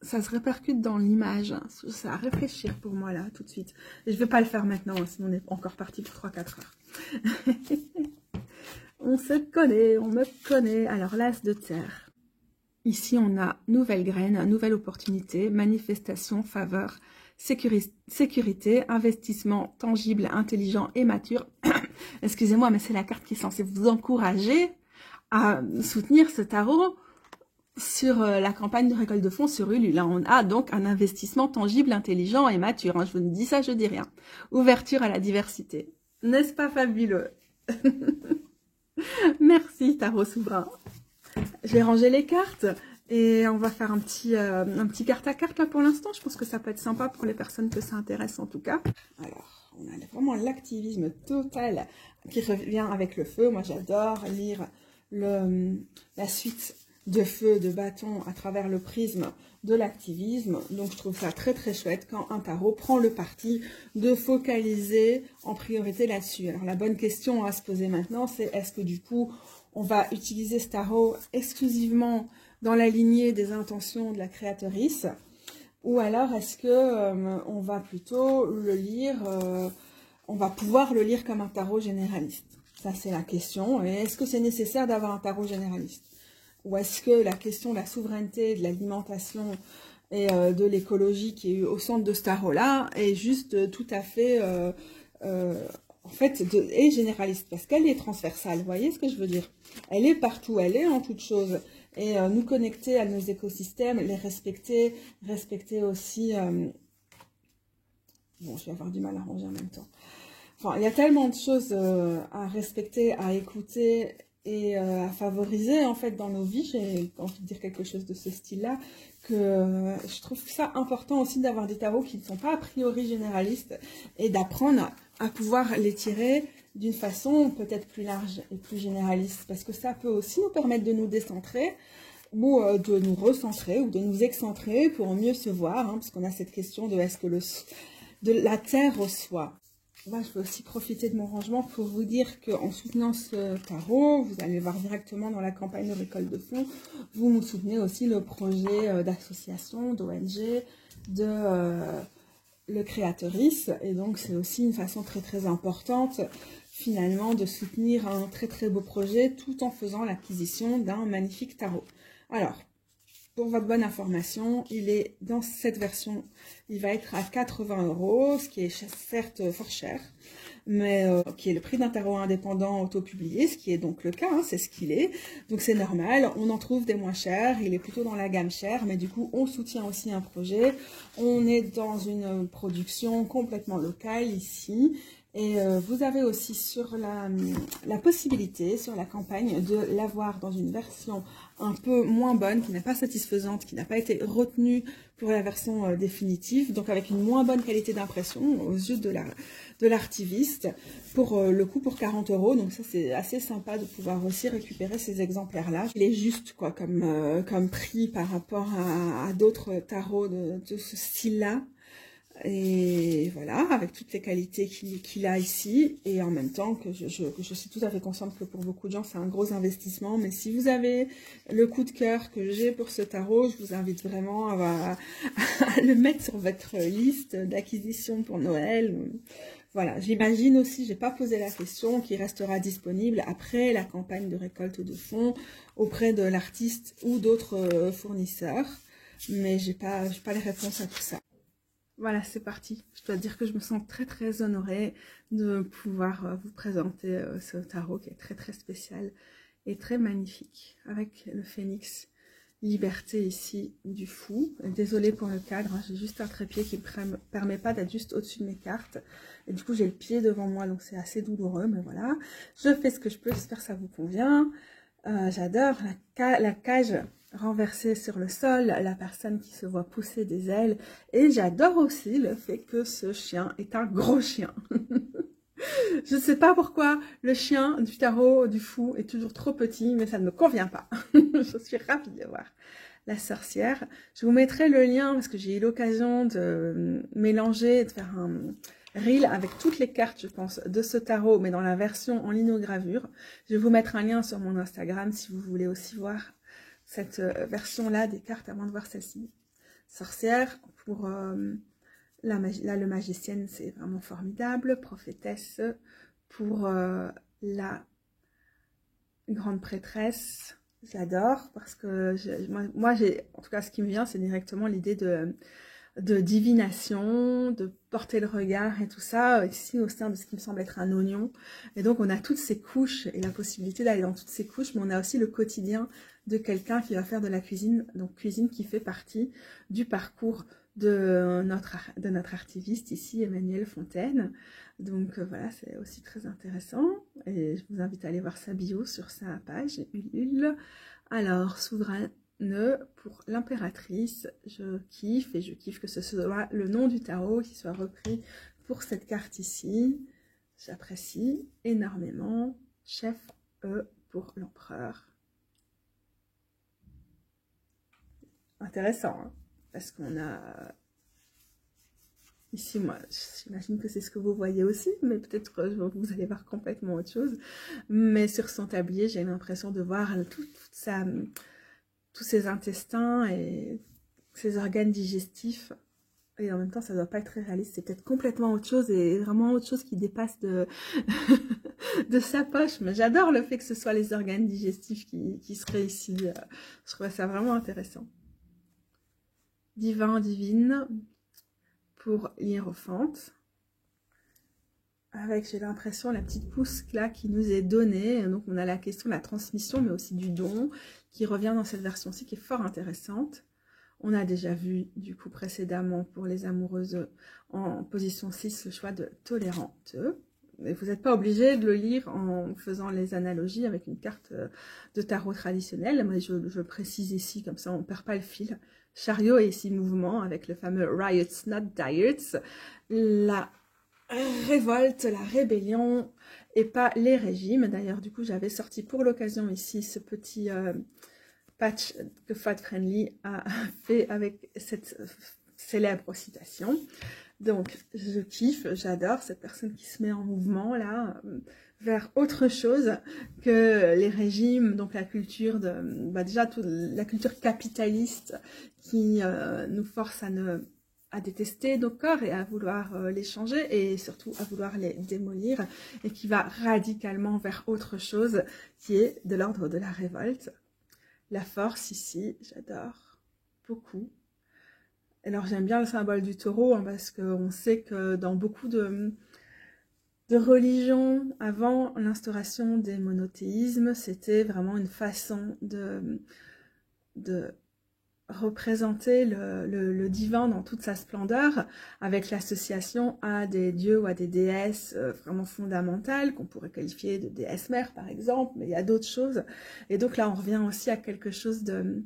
ça se répercute dans l'image, hein. C'est à réfléchir pour moi là, tout de suite. Et je ne vais pas le faire maintenant, sinon on est encore parti pour 3-4 heures. On se connaît, on me connaît. Alors, l'as de terre. Ici, on a nouvelle graine, nouvelle opportunité, manifestation, faveur, sécurité, investissement tangible, intelligent et mature. Excusez-moi, mais c'est la carte qui est censée vous encourager à soutenir ce tarot sur la campagne de récolte de fonds sur Ulule. Là, on a donc un investissement tangible, intelligent et mature. Hein. Je vous dis ça, je dis rien. Ouverture à la diversité. N'est-ce pas fabuleux? Merci, tarot souverain. J'ai rangé les cartes et on va faire un petit carte à carte là pour l'instant. Je pense que ça peut être sympa pour les personnes que ça intéresse en tout cas. Alors, on a vraiment l'activisme total qui revient avec le feu. Moi, j'adore lire la suite de feu, de bâton à travers le prisme de l'activisme. Donc, je trouve ça très très chouette quand un tarot prend le parti de focaliser en priorité là-dessus. Alors, la bonne question à se poser maintenant, c'est est-ce que du coup, on va utiliser ce tarot exclusivement dans la lignée des intentions de la créatrice, ou alors est-ce que on va plutôt le lire, on va pouvoir le lire comme un tarot généraliste? Ça, c'est la question. Et est-ce que c'est nécessaire d'avoir un tarot généraliste? Ou est-ce que la question de la souveraineté, de l'alimentation et de l'écologie qui est au centre de ce tarot-là est juste tout à fait... en fait, est généraliste, parce qu'elle est transversale, vous voyez ce que je veux dire? Elle est partout, elle est en toutes choses, et nous connecter à nos écosystèmes, les respecter, respecter aussi... Bon, je vais avoir du mal à ranger en même temps. Enfin, il y a tellement de choses à respecter, à écouter et à favoriser, en fait, dans nos vies, j'ai envie de dire quelque chose de ce style-là, que je trouve ça important aussi d'avoir des tarots qui ne sont pas a priori généralistes et d'apprendre à pouvoir les tirer d'une façon peut-être plus large et plus généraliste, parce que ça peut aussi nous permettre de nous décentrer ou de nous recentrer ou de nous excentrer pour mieux se voir, hein, parce qu'on a cette question de est-ce que de la terre reçoit. Moi, je peux aussi profiter de mon rangement pour vous dire qu'en soutenant ce tarot, vous allez voir directement dans la campagne de récolte de fonds, vous nous soutenez aussi le projet d'association, d'ONG, de le créatrice. Et donc, c'est aussi une façon très très importante, finalement, de soutenir un très très beau projet tout en faisant l'acquisition d'un magnifique tarot. Alors, pour votre bonne information, il est dans cette version, il va être à 80 €, ce qui est certes fort cher, mais qui est le prix d'un tarot indépendant auto-publié, ce qui est donc le cas, hein, c'est ce qu'il est. Donc c'est normal, on en trouve des moins chers, il est plutôt dans la gamme chère, mais du coup on soutient aussi un projet. On est dans une production complètement locale ici. Et vous avez aussi sur la possibilité, sur la campagne, de l'avoir dans une version un peu moins bonne, qui n'est pas satisfaisante, qui n'a pas été retenue pour la version définitive, donc avec une moins bonne qualité d'impression aux yeux de l'artiviste, pour le coup pour 40 €. Donc ça c'est assez sympa de pouvoir aussi récupérer ces exemplaires-là. Il est juste quoi comme prix par rapport à d'autres tarots de ce style-là. Et voilà, avec toutes les qualités qu'il a ici, et en même temps que je suis tout à fait consciente que pour beaucoup de gens c'est un gros investissement, mais si vous avez le coup de cœur que j'ai pour ce tarot, je vous invite vraiment à le mettre sur votre liste d'acquisition pour Noël. Voilà, j'imagine aussi, j'ai pas posé la question, qu'il restera disponible après la campagne de récolte de fonds auprès de l'artiste ou d'autres fournisseurs, mais j'ai pas les réponses à tout ça. Voilà, c'est parti. Je dois dire que je me sens très très honorée de pouvoir vous présenter ce tarot qui est très très spécial et très magnifique. Avec le phénix liberté ici du fou. Désolée pour le cadre, hein, j'ai juste un trépied qui ne permet pas d'être juste au-dessus de mes cartes. Et du coup j'ai le pied devant moi, donc c'est assez douloureux, mais voilà. Je fais ce que je peux, j'espère que ça vous convient. J'adore la cage renversée sur le sol, la personne qui se voit pousser des ailes, et j'adore aussi le fait que ce chien est un gros chien. Je ne sais pas pourquoi le chien du tarot du fou est toujours trop petit, mais ça ne me convient pas. Je suis ravie de voir la sorcière. Je vous mettrai le lien parce que j'ai eu l'occasion de mélanger, de faire un reel avec toutes les cartes, je pense, de ce tarot, mais dans la version en linogravure. Je vais vous mettre un lien sur mon Instagram si vous voulez aussi voir cette version-là des cartes, avant de voir celle-ci. Sorcière, pour le magicienne, c'est vraiment formidable. Prophétesse, pour la grande prêtresse, J'adore parce que moi en tout cas, ce qui me vient, c'est directement l'idée de divination, de porter le regard et tout ça, ici au sein de ce qui me semble être un oignon. Et donc, on a toutes ces couches et la possibilité d'aller dans toutes ces couches, mais on a aussi le quotidien de quelqu'un qui va faire de la cuisine, donc cuisine qui fait partie du parcours de notre artiviste ici, Emmanuel Fontaine. Donc voilà, c'est aussi très intéressant. Et je vous invite à aller voir sa bio sur sa page Ulule. Alors, souveraine pour l'impératrice, je kiffe que ce soit le nom du tarot qui soit repris pour cette carte ici. J'apprécie énormément. Chef E pour l'empereur. Intéressant, hein, parce qu'on a ici, moi, j'imagine que c'est ce que vous voyez aussi, mais peut-être que vous allez voir complètement autre chose. Mais sur son tablier, j'ai l'impression de voir tous ses intestins et ses organes digestifs. Et en même temps, ça ne doit pas être très réaliste. C'est peut-être complètement autre chose et vraiment autre chose qui dépasse de, de sa poche. Mais j'adore le fait que ce soit les organes digestifs qui seraient ici. Je trouve ça vraiment intéressant. Divin, divine pour l'hiérophante. Avec, j'ai l'impression, la petite pousse là qui nous est donnée. Donc, on a la question de la transmission, mais aussi du don, qui revient dans cette version-ci, qui est fort intéressante. On a déjà vu, du coup, précédemment, pour les amoureuses en position 6, le choix de tolérante. Mais vous n'êtes pas obligé de le lire en faisant les analogies avec une carte de tarot traditionnelle. Moi, je précise ici, comme ça, on ne perd pas le fil. Chariot est ici mouvement, avec le fameux Riots Not Diets. La révolte, la rébellion, et pas les régimes. D'ailleurs, du coup, j'avais sorti pour l'occasion ici ce petit patch que Fat Friendly a fait avec cette célèbre citation. Donc, je kiffe, j'adore cette personne qui se met en mouvement, là, vers autre chose que les régimes, donc la culture déjà, la culture capitaliste qui nous force à détester nos corps et à vouloir les changer et surtout à vouloir les démolir et qui va radicalement vers autre chose qui est de l'ordre de la révolte. La force ici, j'adore beaucoup. Alors j'aime bien le symbole du taureau hein, parce qu'on sait que dans beaucoup de religions, avant l'instauration des monothéismes, c'était vraiment une façon de représenter le divin dans toute sa splendeur, avec l'association à des dieux ou à des déesses vraiment fondamentales, qu'on pourrait qualifier de déesses mères par exemple, mais il y a d'autres choses. Et donc là, on revient aussi à quelque chose de...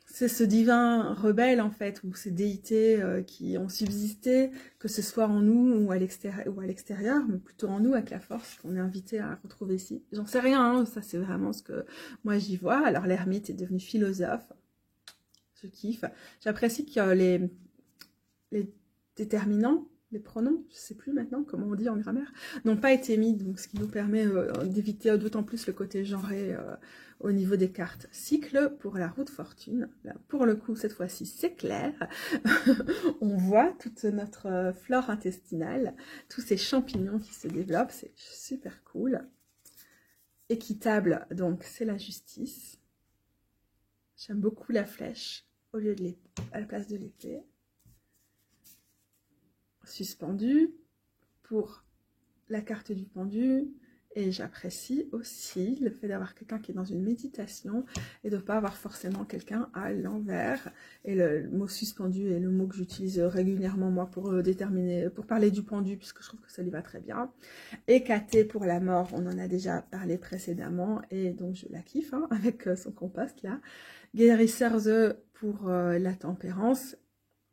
C'est ce divin rebelle, en fait, ou ces déités qui ont subsisté, que ce soit en nous ou à l'extérieur, mais plutôt en nous, avec la force qu'on est invité à retrouver ici. J'en sais rien, hein, ça c'est vraiment ce que moi j'y vois. Alors l'ermite est devenu philosophe, je kiffe. J'apprécie que les déterminants, les pronoms, je ne sais plus maintenant comment on dit en grammaire, n'ont pas été mis, donc ce qui nous permet d'éviter d'autant plus le côté genré au niveau des cartes. Cycle pour la roue de fortune. Là, pour le coup, cette fois-ci, c'est clair. On voit toute notre flore intestinale, tous ces champignons qui se développent, c'est super cool. Équitable, donc c'est la justice. J'aime beaucoup la flèche au lieu de l'épée, à la place de l'épée. Suspendu pour la carte du pendu et j'apprécie aussi le fait d'avoir quelqu'un qui est dans une méditation et de ne pas avoir forcément quelqu'un à l'envers et le mot suspendu est le mot que j'utilise régulièrement moi pour parler du pendu puisque je trouve que ça lui va très bien. Écaté pour la mort, on en a déjà parlé précédemment et donc je la kiffe hein, avec son compost là. Guérisseur pour la tempérance.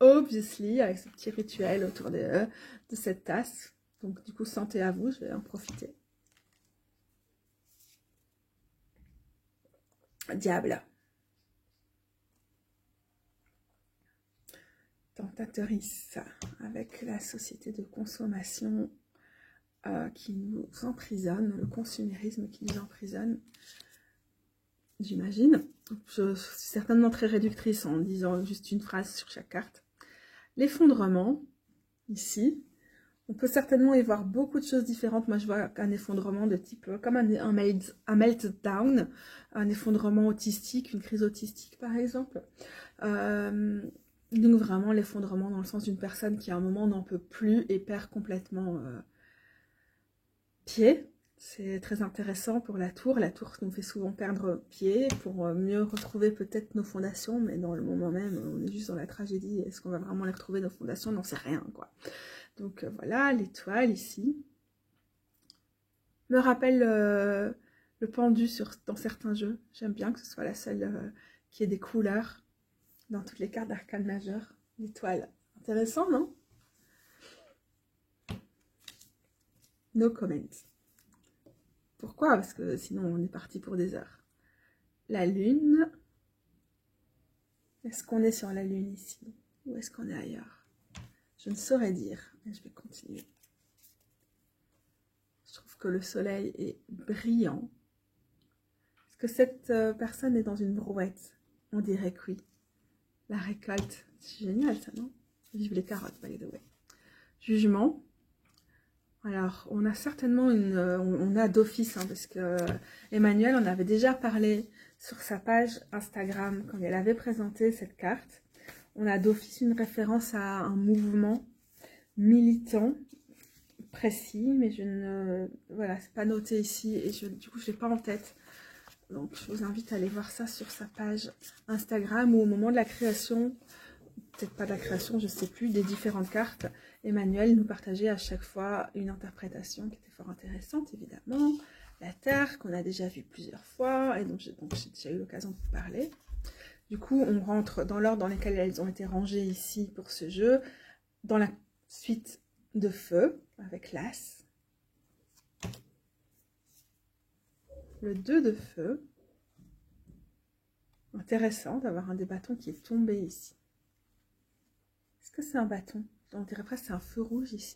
Obviously, avec ce petit rituel autour de cette tasse. Donc, du coup, santé à vous, je vais en profiter. Diable. Tentatrice, avec la société de consommation qui nous emprisonne, le consumérisme qui nous emprisonne, j'imagine. Je suis certainement très réductrice en disant juste une phrase sur chaque carte. L'effondrement, ici, On peut certainement y voir beaucoup de choses différentes. Moi, je vois un effondrement de type, comme un meltdown, un effondrement autistique, une crise autistique, par exemple. Donc, vraiment, l'effondrement dans le sens d'une personne qui, à un moment, n'en peut plus et perd complètement pied. C'est très intéressant pour la tour. La tour nous fait souvent perdre pied pour mieux retrouver peut-être nos fondations, mais dans le moment même, on est juste dans la tragédie. Est-ce qu'on va vraiment les retrouver, nos fondations? On n'en sait rien, quoi. Donc voilà, l'étoile ici me rappelle le pendu dans certains jeux. J'aime bien que ce soit la seule qui ait des couleurs dans toutes les cartes d'arcane majeure. L'étoile, intéressant, non? No comment. Pourquoi? Parce que sinon on est parti pour des heures. La lune. Est-ce qu'on est sur la lune ici? Ou est-ce qu'on est ailleurs? Je ne saurais dire, mais je vais continuer. Je trouve que le soleil est brillant. Est-ce que cette personne est dans une brouette? On dirait que oui. La récolte, c'est génial ça, non? Vive les carottes, by the way. Jugement. Alors, on a certainement on a d'office, hein, parce que Emmanuel en avait déjà parlé sur sa page Instagram quand elle avait présenté cette carte. On a d'office une référence à un mouvement militant précis, mais je ne... Voilà, c'est pas noté ici et du coup, je l'ai pas en tête. Donc, je vous invite à aller voir ça sur sa page Instagram ou au moment de la création, peut-être pas de la création, je sais plus, des différentes cartes. Emmanuel nous partageait à chaque fois une interprétation qui était fort intéressante, évidemment. La Terre, qu'on a déjà vue plusieurs fois, et donc j'ai déjà eu l'occasion de vous parler. Du coup, on rentre dans l'ordre dans lequel elles ont été rangées ici pour ce jeu, dans la suite de feu, avec l'As. Le 2 de feu. Intéressant d'avoir un des bâtons qui est tombé ici. Est-ce que c'est un bâton? On dirait presque que c'est un feu rouge ici.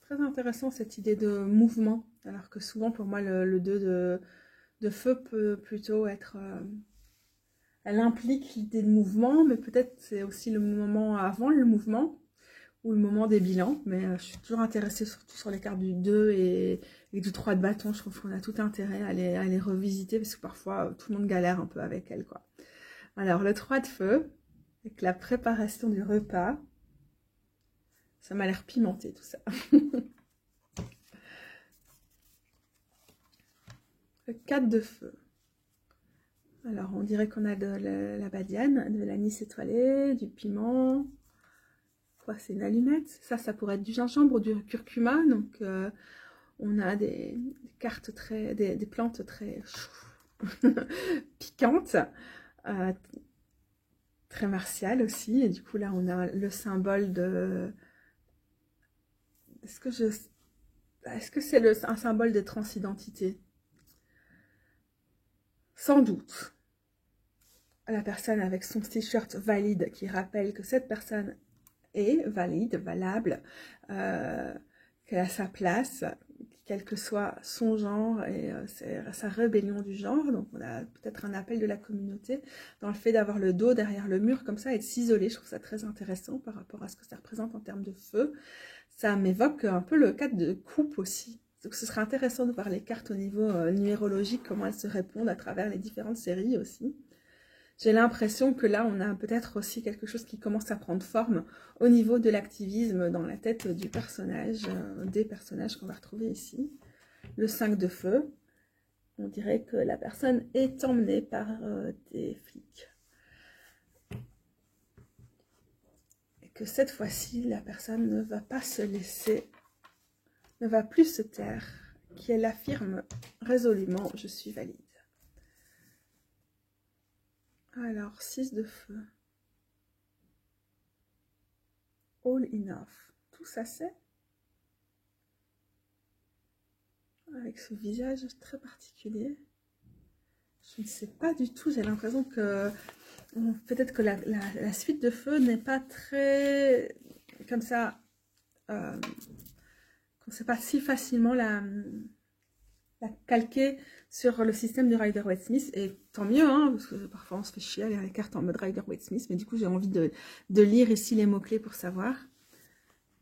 Très intéressant cette idée de mouvement, alors que souvent pour moi le 2 de feu peut plutôt être... elle implique l'idée de mouvement, mais peut-être c'est aussi le moment avant le mouvement, ou le moment des bilans, mais je suis toujours intéressée surtout sur les cartes du 2 et du 3 de bâton. Je trouve qu'on a tout intérêt à les revisiter, parce que parfois tout le monde galère un peu avec elles, quoi. Alors le 3 de feu, avec la préparation du repas, ça m'a l'air pimenté tout ça. Le 4 de feu. Alors on dirait qu'on a de la badiane, de l'anis étoilé, du piment. Quoi, c'est une allumette? Ça pourrait être du gingembre ou du curcuma. Donc on a des cartes très, des plantes très piquantes, très martiales aussi. Et du coup là on a le symbole de... Est-ce que c'est un symbole de transidentité? Sans doute. La personne avec son t-shirt valide qui rappelle que cette personne est valide, valable, qu'elle a sa place, quel que soit son genre et sa rébellion du genre. Donc on a peut-être un appel de la communauté dans le fait d'avoir le dos derrière le mur comme ça et de s'isoler. Je trouve ça très intéressant par rapport à ce que ça représente en termes de feu. Ça m'évoque un peu le cadre de coupe aussi. Donc ce serait intéressant de voir les cartes au niveau numérologique, comment elles se répondent à travers les différentes séries aussi. J'ai l'impression que là, on a peut-être aussi quelque chose qui commence à prendre forme au niveau de l'activisme dans la tête du personnage, des personnages qu'on va retrouver ici. Le 5 de feu, on dirait que la personne est emmenée par des flics. Et que cette fois-ci, la personne ne va pas se laisser, ne va plus se taire, qu'elle affirme résolument « je suis valide ». Alors, 6 de feu. All enough. Tout ça c'est. Avec ce visage très particulier. Je ne sais pas du tout, j'ai l'impression que peut-être que la suite de feu n'est pas très comme ça, qu'on ne sait pas si facilement la calquer sur le système du Rider-Waite-Smith, et tant mieux, hein, parce que parfois on se fait chier à lire les cartes en mode Rider-Waite-Smith, mais du coup j'ai envie de lire ici les mots-clés pour savoir.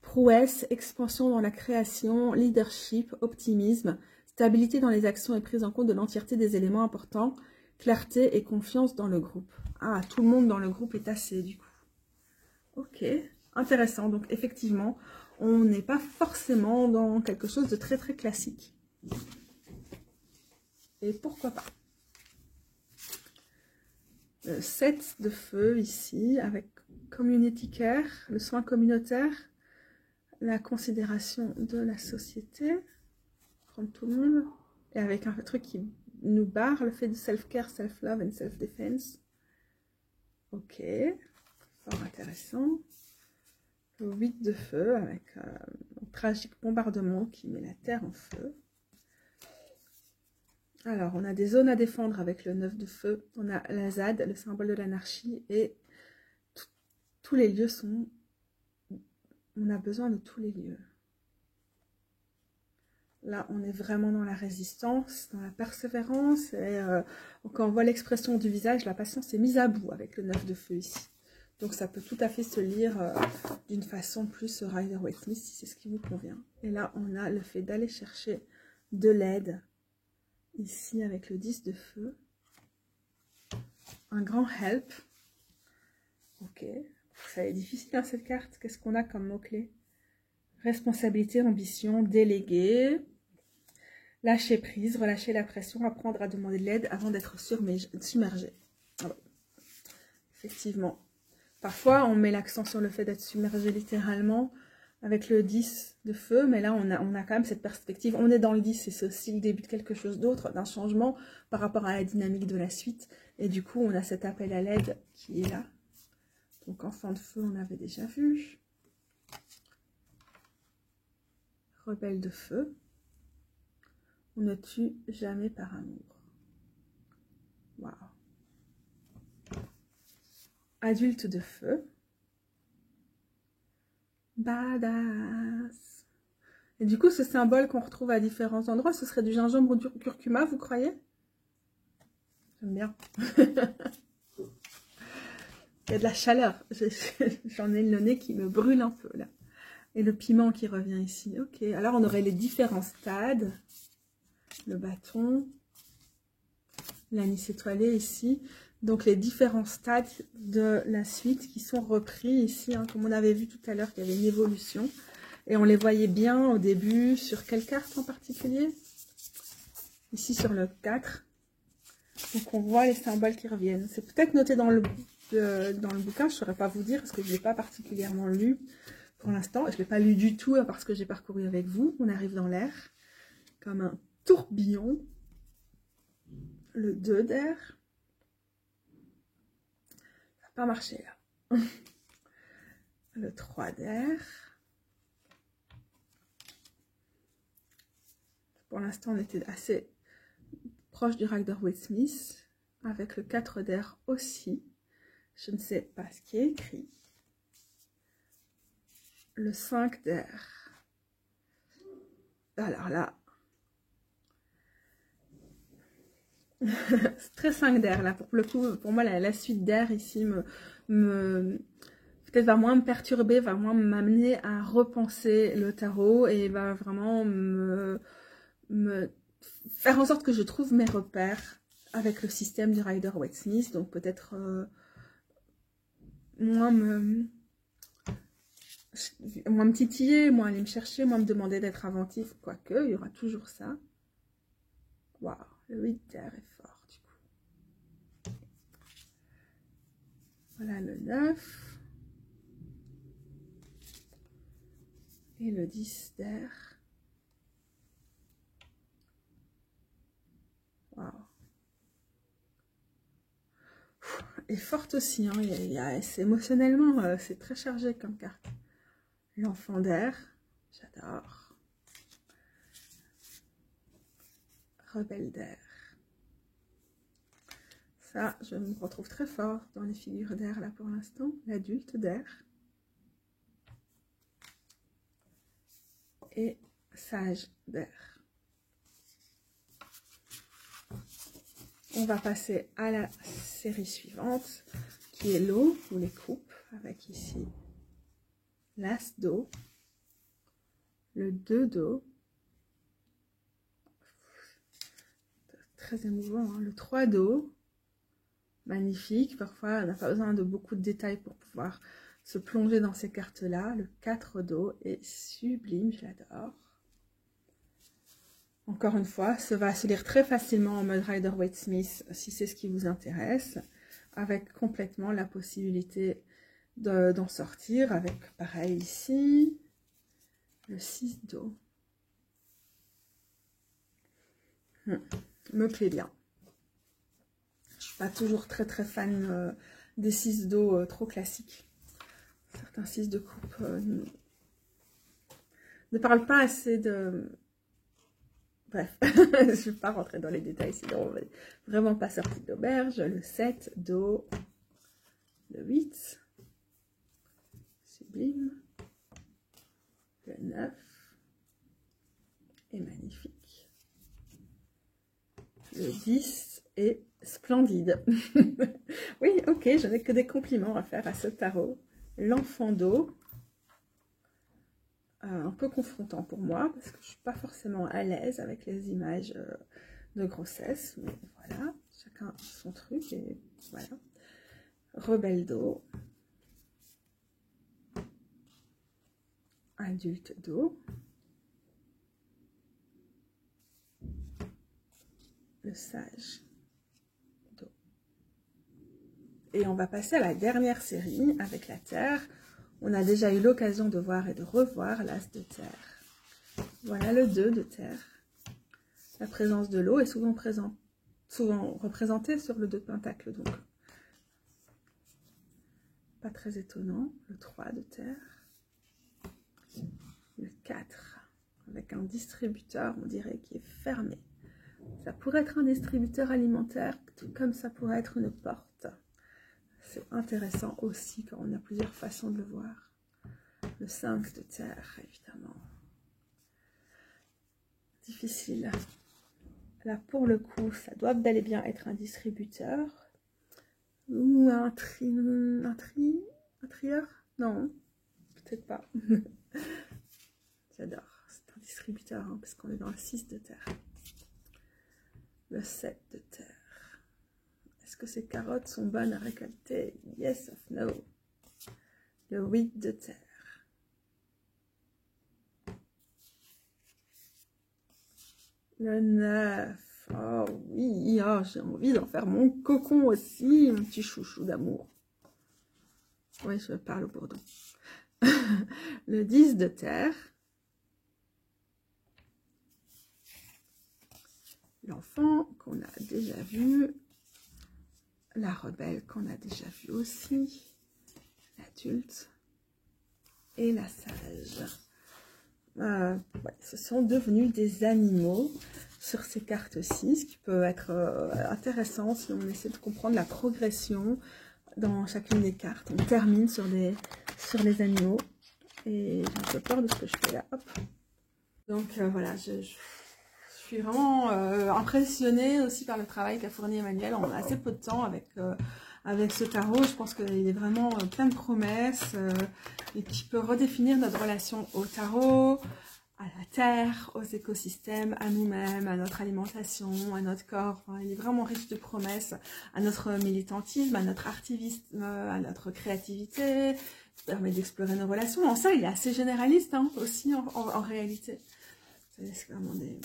prouesse, expansion dans la création, leadership, optimisme, stabilité dans les actions et prise en compte de l'entièreté des éléments importants, clarté et confiance dans le groupe. Ah, tout le monde dans le groupe est assez du coup. Ok, intéressant. Donc effectivement, on n'est pas forcément dans quelque chose de très très classique. Et pourquoi pas. Le 7 de feu ici, avec community care, le soin communautaire, la considération de la société, prendre tout le monde, et avec un truc qui nous barre, le fait de self-care, self-love and self-defense. Ok, fort intéressant. Le 8 de feu, avec un tragique bombardement qui met la terre en feu. Alors, on a des zones à défendre avec le 9 de feu. On a la ZAD, le symbole de l'anarchie, et tous les lieux sont... On a besoin de tous les lieux. Là, on est vraiment dans la résistance, dans la persévérance, et quand on voit l'expression du visage, la patience est mise à bout avec le 9 de feu ici. Donc, ça peut tout à fait se lire d'une façon plus Rider-Waite-Smith, si c'est ce qui vous convient. Et là, on a le fait d'aller chercher de l'aide, ici, avec le 10 de feu. Un grand help. Ok. Ça est difficile, hein, cette carte. Qu'est-ce qu'on a comme mot-clé? Responsabilité, ambition, délégué. Lâcher prise, relâcher la pression, apprendre à demander de l'aide avant d'être submergé. Ah ouais. Effectivement. Parfois, on met l'accent sur le fait d'être submergé littéralement avec le 10 de feu, mais là, on a quand même cette perspective. On est dans le 10 et c'est aussi le début de quelque chose d'autre, d'un changement par rapport à la dynamique de la suite. Et du coup, on a cet appel à l'aide qui est là. Donc, enfant de feu, on avait déjà vu. Rebelle de feu. On ne tue jamais par amour. Waouh. Adulte de feu. Badass. Et du coup, ce symbole qu'on retrouve à différents endroits, ce serait du gingembre ou du curcuma, vous croyez? J'aime bien. Il y a de la chaleur. J'en ai le nez qui me brûle un peu, là. Et le piment qui revient ici. Ok, alors on aurait les différents stades. Le bâton. L'anis étoilé ici. Donc les différents stades de la suite qui sont repris ici, hein, comme on avait vu tout à l'heure qu'il y avait une évolution. Et on les voyait bien au début. Sur quelle carte en particulier? Ici sur le 4. Donc on voit les symboles qui reviennent. C'est peut-être noté dans le bouquin, je ne saurais pas vous dire parce que je ne l'ai pas particulièrement lu pour l'instant. Je ne l'ai pas lu du tout parce que j'ai parcouru avec vous. On arrive dans l'air comme un tourbillon. Le 2 d'air. Ça n'a pas marché là. Le 3 d'air. Pour l'instant, on était assez proche du Rider-Waite-Smith. Avec le 4 d'air aussi. Je ne sais pas ce qui est écrit. Le 5 d'air. Alors là. C'est très 5 d'air là. Pour le coup, pour moi, la suite d'air ici peut-être va moins me perturber, va moins m'amener à repenser le tarot et va vraiment me faire en sorte que je trouve mes repères avec le système du Rider-Waite-Smith. Donc peut-être moins me titiller, moins aller me chercher, moins me demander d'être inventif, quoique, il y aura toujours ça. Waouh, le 8 d'air est fort du coup. Voilà le 9. Et le 10 d'air. Waouh. Et forte aussi, hein, émotionnellement, c'est très chargé comme carte. L'enfant d'air, j'adore. Rebelle d'air. Ça, je me retrouve très fort dans les figures d'air là pour l'instant. L'adulte d'air. Et sage d'air. On va passer à la série suivante, qui est l'eau ou les coupes, avec ici l'as d'eau. le 2 d'eau, très émouvant, hein, le 3 d'eau, magnifique, parfois on n'a pas besoin de beaucoup de détails pour pouvoir se plonger dans ces cartes-là, le 4 d'eau est sublime, je l'adore. Encore une fois, ça va se lire très facilement en mode Rider-Waite-Smith si c'est ce qui vous intéresse, avec complètement la possibilité d'en sortir, avec pareil ici, le 6 d'eau. Me plaît bien. Je suis pas toujours très fan des 6 d'eau trop classiques. Certains 6 de coupe ne parlent pas assez de... Bref, je ne vais pas rentrer dans les détails, sinon on va vraiment pas sortir d'auberge. Le 7 d'eau, le 8, sublime, le 9 est magnifique, le 10 est splendide. Oui, ok, je n'ai que des compliments à faire à ce tarot. L'enfant d'eau, un peu confrontant pour moi, parce que je ne suis pas forcément à l'aise avec les images de grossesse, mais voilà, chacun son truc, et voilà. Rebelle d'eau, adulte d'eau, le sage d'eau. Et on va passer à la dernière série avec la Terre. On a déjà eu l'occasion de voir et de revoir l'As de Terre. Voilà le 2 de Terre. La présence de l'eau est souvent représentée sur le 2 de Pentacle, donc pas très étonnant. Le 3 de Terre. Le 4, avec un distributeur, on dirait, qui est fermé. Ça pourrait être un distributeur alimentaire, tout comme ça pourrait être une porte. C'est intéressant aussi quand on a plusieurs façons de le voir. Le 5 de Terre, évidemment. Difficile. Là, pour le coup, ça doit bel et bien être un distributeur. Ou un trieur? Non, peut-être pas. J'adore. C'est un distributeur, hein, parce qu'on est dans le 6 de Terre. Le 7 de Terre. Est-ce que ces carottes sont bonnes à récolter? Yes or no. Le 8 de Terre. Le 9. Oh oui, oh, j'ai envie d'en faire mon cocon aussi, mon petit chouchou d'amour. Oui, je parle au bourdon. Le 10 de Terre. L'enfant qu'on a déjà vu. La rebelle qu'on a déjà vu aussi. L'adulte. Et la sage. Ouais, ce sont devenus des animaux sur ces cartes-ci, ce qui peut être intéressant si on essaie de comprendre la progression dans chacune des cartes. On termine sur les animaux et j'ai un peu peur de ce que je fais là. Hop. Donc voilà, je suis vraiment impressionnée aussi par le travail qu'a fourni Emmanuel. On a assez peu de temps avec ce tarot. Je pense qu'il est vraiment plein de promesses et qui peut redéfinir notre relation au tarot, à la terre, aux écosystèmes, à nous-mêmes, à notre alimentation, à notre corps. Enfin, il est vraiment riche de promesses, à notre militantisme, à notre activisme, à notre créativité. Il permet d'explorer nos relations. En ça, il est assez généraliste hein, aussi en réalité. C'est vraiment des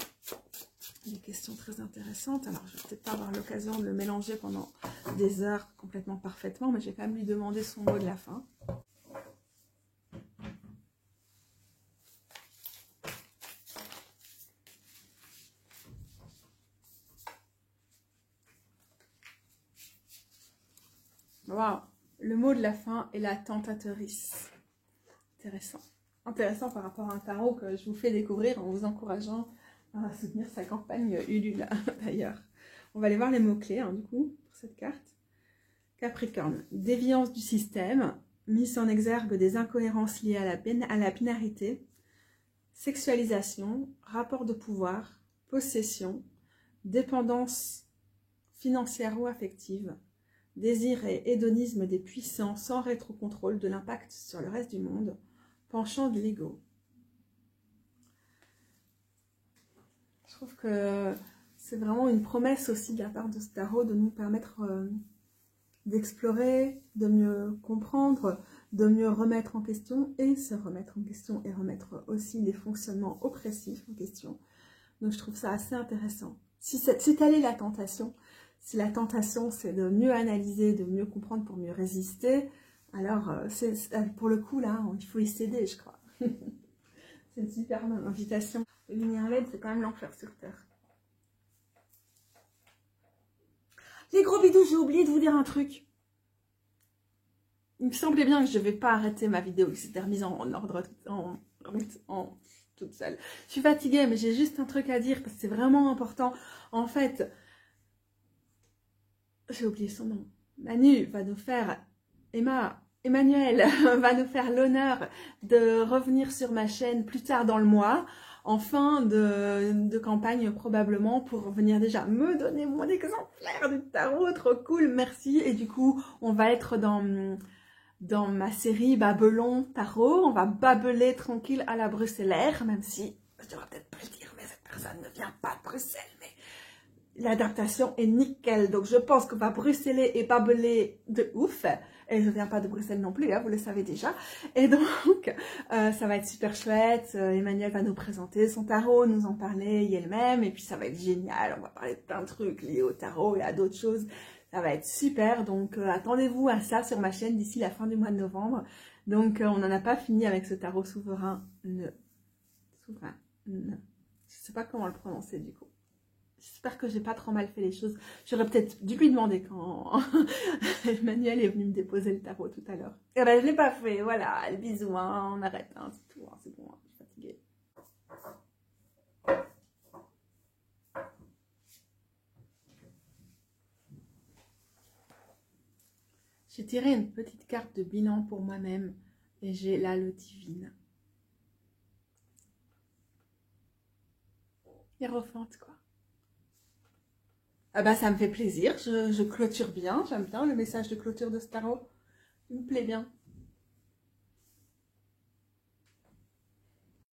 questions très intéressantes. Alors, je vais peut-être pas avoir l'occasion de le mélanger pendant des heures complètement parfaitement, mais j'ai quand même lui demandé son mot de la fin. Wow. Le mot de la fin est la tentatrice. Intéressant. Intéressant par rapport à un tarot que je vous fais découvrir en vous encourageant à soutenir sa campagne Ulule d'ailleurs. On va aller voir les mots-clés hein, du coup pour cette carte. Capricorne, déviance du système, mise en exergue des incohérences liées à la binarité, sexualisation, rapport de pouvoir, possession, dépendance financière ou affective, désir et hédonisme des puissants sans rétrocontrôle de l'impact sur le reste du monde, penchant de l'ego. trouve que c'est vraiment une promesse aussi de la part de ce tarot de nous permettre d'explorer, de mieux comprendre, de mieux remettre en question et se remettre en question et remettre aussi les fonctionnements oppressifs en question. Donc je trouve ça assez intéressant. Si telle est la tentation, si la tentation c'est de mieux analyser, de mieux comprendre pour mieux résister, alors pour le coup là, il faut y céder je crois. C'est une super bonne invitation. Les lumières LED, c'est quand même l'enfer sur Terre. Les gros bidous, j'ai oublié de vous dire un truc. Il me semblait bien que je ne vais pas arrêter ma vidéo, qui s'était remise en ordre toute seule. Je suis fatiguée, mais j'ai juste un truc à dire, parce que c'est vraiment important. En fait, j'ai oublié son nom. Manu va nous faire... Emmanuel va nous faire l'honneur de revenir sur ma chaîne plus tard dans le mois, en fin de campagne probablement, pour venir déjà me donner mon exemplaire du tarot, trop cool, merci. Et du coup, on va être dans ma série Babelon Tarot, on va babeler tranquille à la bruxellaire, même si, je devrais peut-être pas le dire, mais cette personne ne vient pas de Bruxelles, mais l'adaptation est nickel, donc je pense qu'on va bruxeller et babeler de ouf. Et je viens pas de Bruxelles non plus, hein, vous le savez déjà. Et donc, ça va être super chouette. Emmanuel va nous présenter son tarot, nous en parler elle-même. Et puis, ça va être génial. On va parler de plein de trucs liés au tarot et à d'autres choses. Ça va être super. Donc, attendez-vous à ça sur ma chaîne d'ici la fin du mois de novembre. Donc, on n'en a pas fini avec ce tarot souverain. Souverain. Je sais pas comment le prononcer du coup. J'espère que j'ai pas trop mal fait les choses. J'aurais peut-être dû lui demander quand Emmanuel est venu me déposer le tarot tout à l'heure. Et ben je l'ai pas fait, voilà. Bisous, hein, on arrête, hein, c'est tout, hein, c'est bon, hein, je suis fatiguée. J'ai tiré une petite carte de bilan pour moi-même et j'ai là le divine. Hiérophante, quoi. Ah bah ça me fait plaisir, je clôture bien, j'aime bien le message de clôture de ce tarot, il me plaît bien.